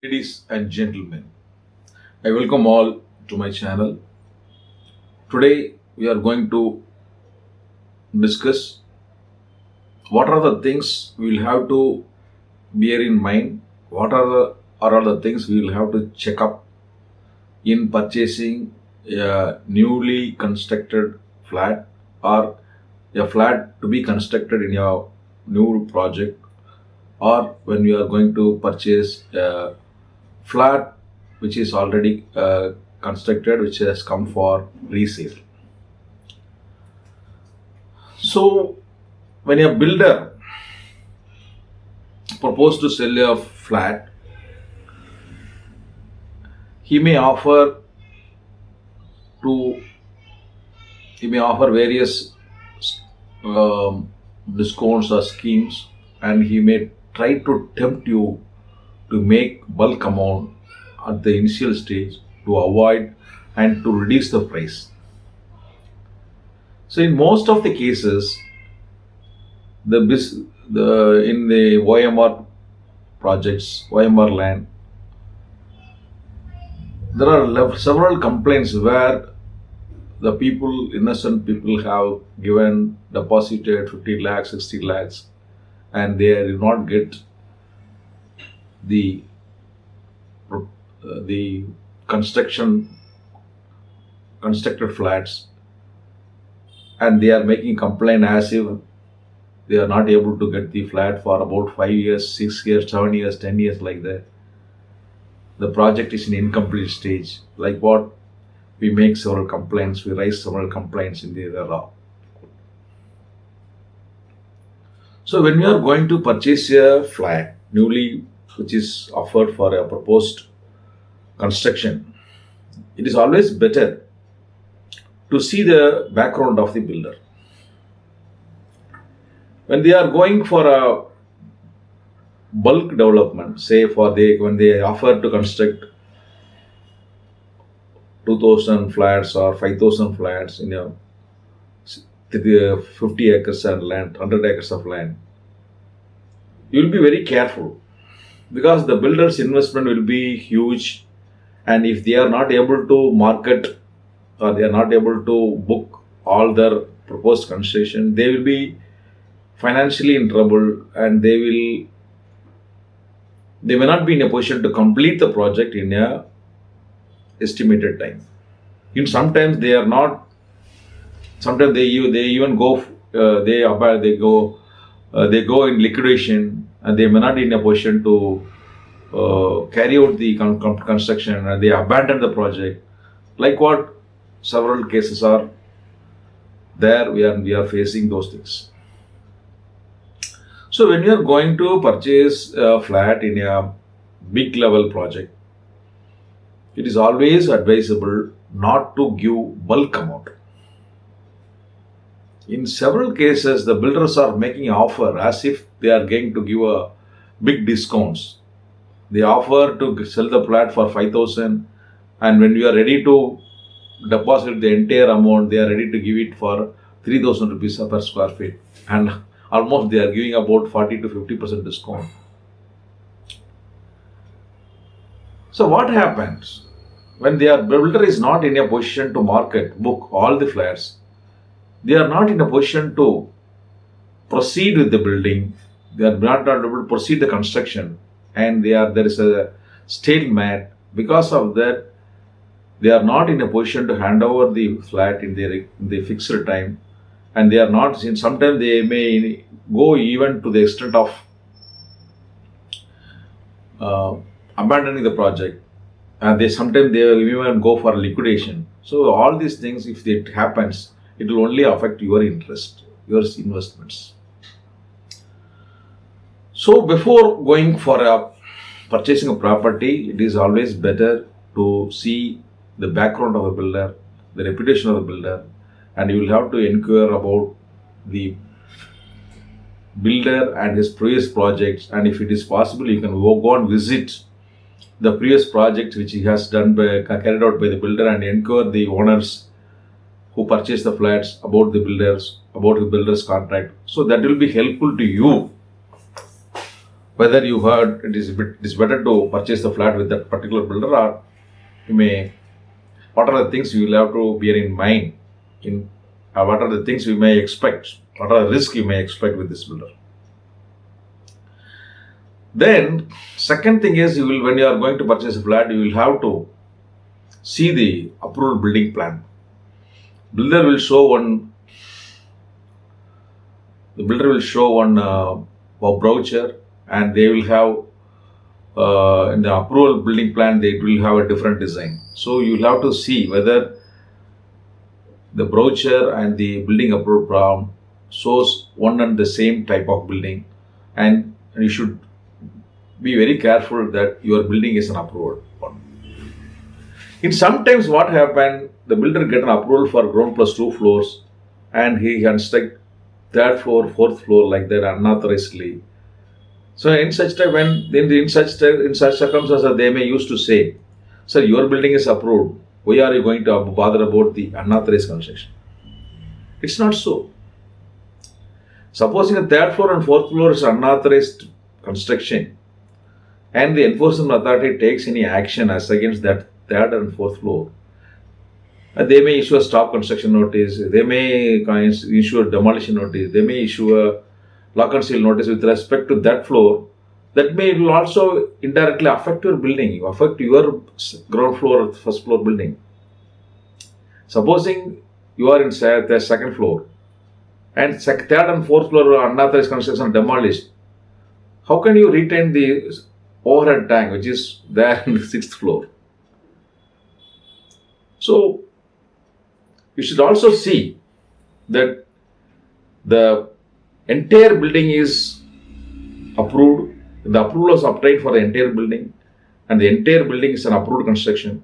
Ladies and gentlemen, I welcome all to my channel. Today we are going to discuss what are the things we will have to bear in mind, what are the things we will have to check up in purchasing a newly constructed flat or a flat to be constructed in your new project, or when you are going to purchase a flat which is already constructed, which has come for resale. So when a builder proposes to sell a flat, he may offer to he may offer various discounts or schemes, and he may try to tempt you to make bulk amount at the initial stage to avoid and to reduce the price. So in most of the cases, in the OMR projects, OMR land, there are several complaints where the innocent people have deposited 50 lakhs, 60 lakhs, and they did not get the the constructed flats, and they are making complaint as if they are not able to get the flat for about 5 years, 6 years, 7 years, 10 years, like that. The project is in incomplete stage. Like what, we make several complaints, we raise several complaints in the law. So when you are going to purchase a flat newly, which is offered for a proposed construction, it is always better to see the background of the builder. When they are going for a bulk development, say when they offer to construct 2000 flats or 5000 flats in a 50 acres of land, 100 acres of land, you will be very careful, because the builder's investment will be huge, and if they are not able to market or they are not able to book all their proposed construction, they will be financially in trouble, and they may not be in a position to complete the project in a estimated time. Sometimes they are not. Sometimes they even go they go in liquidation, and they may not be in a position to carry out the construction, and they abandon the project. Like what several cases are there, we are facing those things. So when you are going to purchase a flat in a big level project, it is always advisable not to give bulk amount. In several cases, the builders are making offer as if they are going to give a big discounts. They offer to sell the flat for 5,000, and when you are ready to deposit the entire amount, they are ready to give it for 3,000 rupees per square feet, and almost they are giving about 40 to 50% discount. So what happens when their builder is not in a position to book all the flats? They are not in a position to proceed with the building. They are not able to proceed the construction, and there is a stalemate. Because of that, they are not in a position to hand over the flat in the fixed time, and they are not. Sometimes they may go even to the extent of abandoning the project, and sometimes they will even go for liquidation. So all these things, if it happens, it will only affect your interest, your investments. So before going for purchasing a property, it is always better to see the background of the builder, the reputation of the builder, and you will have to inquire about the builder and his previous projects. And if it is possible, you can go and visit the previous project which he has carried out by the builder, and inquire the owners who purchased the flats about the builder's contract. So that will be helpful to you whether you heard it is better to purchase the flat with that particular builder, or you may, what are the things you will have to bear in mind, what are the things you may expect, what are the risks you may expect with this builder. Then second thing is, when you are going to purchase a flat, you will have to see the approved building plan. The builder will show one a brochure, and they will have in the approval building plan, they will have a different design. So you will have to see whether the brochure and the building approval plan shows one and the same type of building, and you should be very careful that your building is an approved one. In sometimes what happened, the builder get an approval for ground plus 2 floors, and he construct third floor, fourth floor like that unauthorizedly. So in such time, in such circumstances, they may used to say, "Sir, your building is approved. Why are you going to bother about the unauthorized construction?" It's not so. Supposing the third floor and fourth floor is unauthorized construction, and the enforcement authority takes any action as against that third and fourth floor, they may issue a stop construction notice, they may issue a demolition notice, they may issue a lock and seal notice with respect to that floor. That will also indirectly affect your building, affect your ground floor or first floor building. Supposing you are in the second floor, and third and fourth floor unauthorized construction demolished, how can you retain the overhead tank which is there in the sixth floor? So you should also see that the entire building is approved, the approval is obtained for the entire building, and the entire building is an approved construction,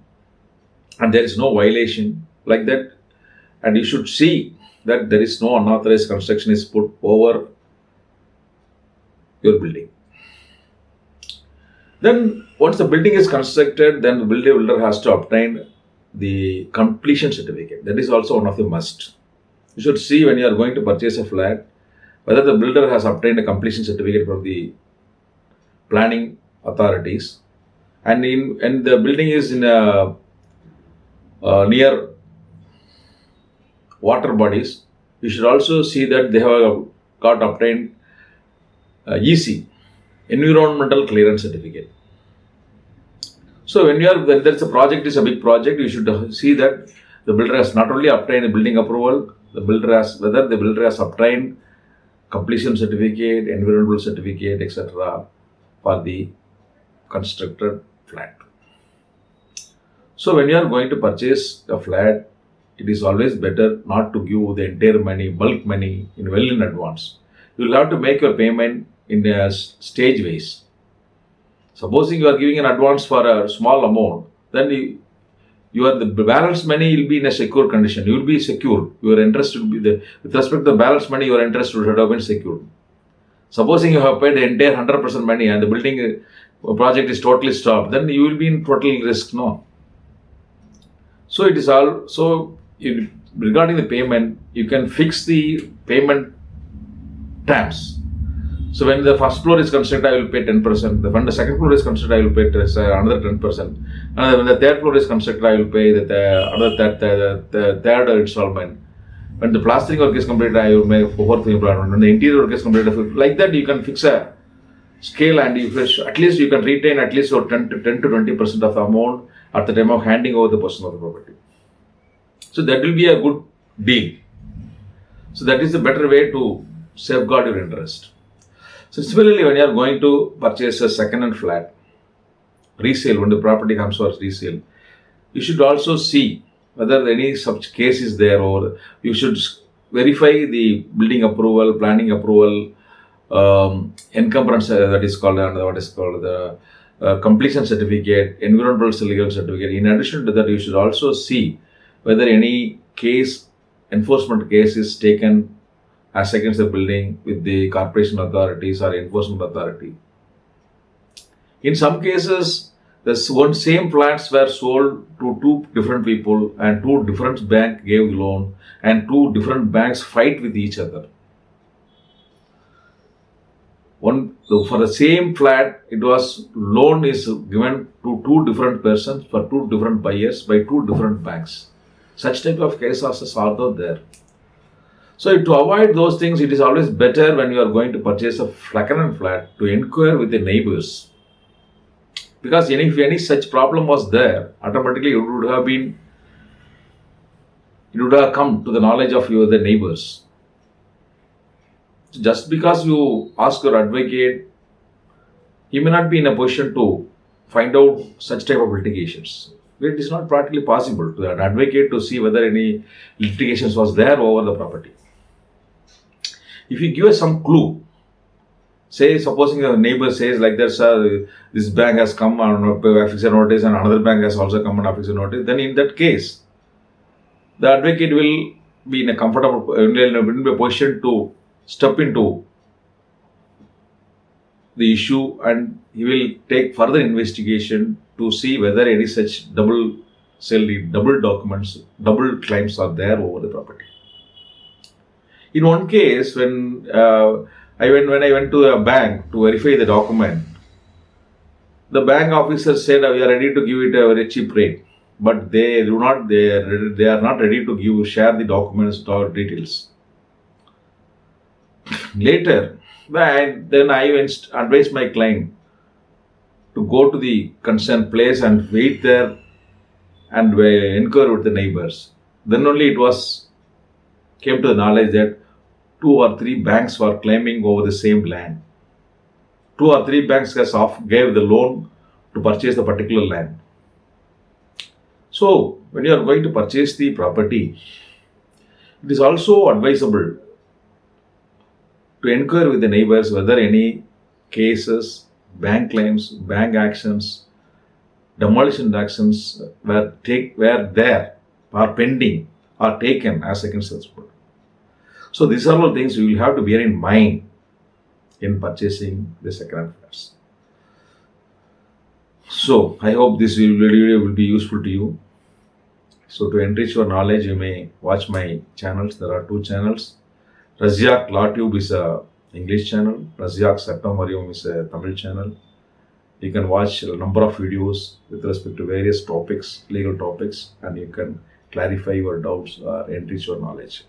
and there is no violation like that, and you should see that there is no unauthorized construction is put over your building. Then once the building is constructed, then the builder has to obtain the completion certificate. That is also one of the must. You should see when you are going to purchase a flat whether the builder has obtained a completion certificate from the planning authorities, and the building is in a near water bodies. You should also see that they have got obtained EC, environmental clearance certificate. So when there's a project is a big project, you should see that the builder has not only obtained a building approval, whether the builder has obtained completion certificate, environmental certificate, etc. for the constructed flat. So when you are going to purchase a flat, it is always better not to give the entire money, bulk money in advance. You will have to make your payment in a stage ways. Supposing you are giving an advance for a small amount, then the balance money will be in a secure condition. You will be secure. Your interest will be with respect to the balance money, your interest would have been secured. Supposing you have paid the entire 100% money and the building project is totally stopped, then you will be in total risk, no? So it is all. So regarding the payment, you can fix the payment terms. So when the first floor is constructed, I will pay 10%. When the second floor is constructed, I will pay another 10%. And when the third floor is constructed, I will pay the third installment. When the plastering work is completed, I will make fourth installment. When the interior work is completed, like that you can fix a scale, and at least you can retain at least 10 to 20% of the amount at the time of handing over the possession of the property. So that will be a good deal. So that is the better way to safeguard your interest. So similarly, when you are going to purchase a second-hand flat, resale, when the property comes for resale, you should also see whether any such case is there, or you should verify the building approval, planning approval, encumbrance that is called, and what is called the completion certificate, environmental legal certificate. In addition to that, you should also see whether any enforcement case is taken as against the building with the corporation authorities or enforcement authority. In some cases, the same flats were sold to two different people, and two different banks gave loan, and two different banks fight with each other. for the same flat, it was loan is given to two different persons for two different buyers by two different banks. Such type of cases are also there. So to avoid those things, it is always better when you are going to purchase a second-hand flat to inquire with the neighbors. Because if any such problem was there, automatically it would have come to the knowledge of the neighbors. Just because you ask your advocate, he may not be in a position to find out such type of litigations. It is not practically possible to an advocate to see whether any litigations was there over the property. If you give us some clue, say supposing the neighbor says like this bank has come on a fixed notice and another bank has also come on a fixed notice, then in that case, the advocate will be in a position to step into the issue and he will take further investigation to see whether any such double documents, double claims are there over the property. In one case, when I went to a bank to verify the document, the bank officer said we are ready to give it a very cheap rate, but they are not ready to share the documents or details. Later, then I advised my client to go to the concerned place and wait there and inquire with the neighbors. Then only it came to the knowledge that 2 or 3 banks were claiming over the same land. 2 or 3 banks gave the loan to purchase the particular land. So, when you are going to purchase the property, it is also advisable to inquire with the neighbors whether any cases, bank claims, bank actions, demolition actions were there, are pending, are taken as against such. So these are all things you will have to bear in mind in purchasing the second-hand flats. So I hope this video will be useful to you. So to enrich your knowledge, you may watch my channels. There are 2 channels. Razyak Law Tube is a English channel. Razyak Sattamarium is a Tamil channel. You can watch a number of videos with respect to various topics, legal topics, and you can clarify your doubts or enrich your knowledge.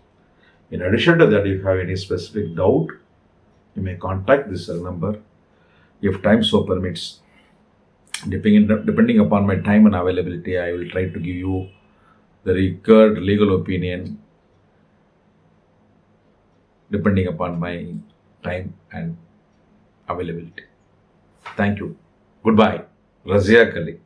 In addition to that, if you have any specific doubt, you may contact this number if time so permits. Depending upon my time and availability, I will try to give you the required legal opinion depending upon my time and availability. Thank you. Goodbye. Razia Kali.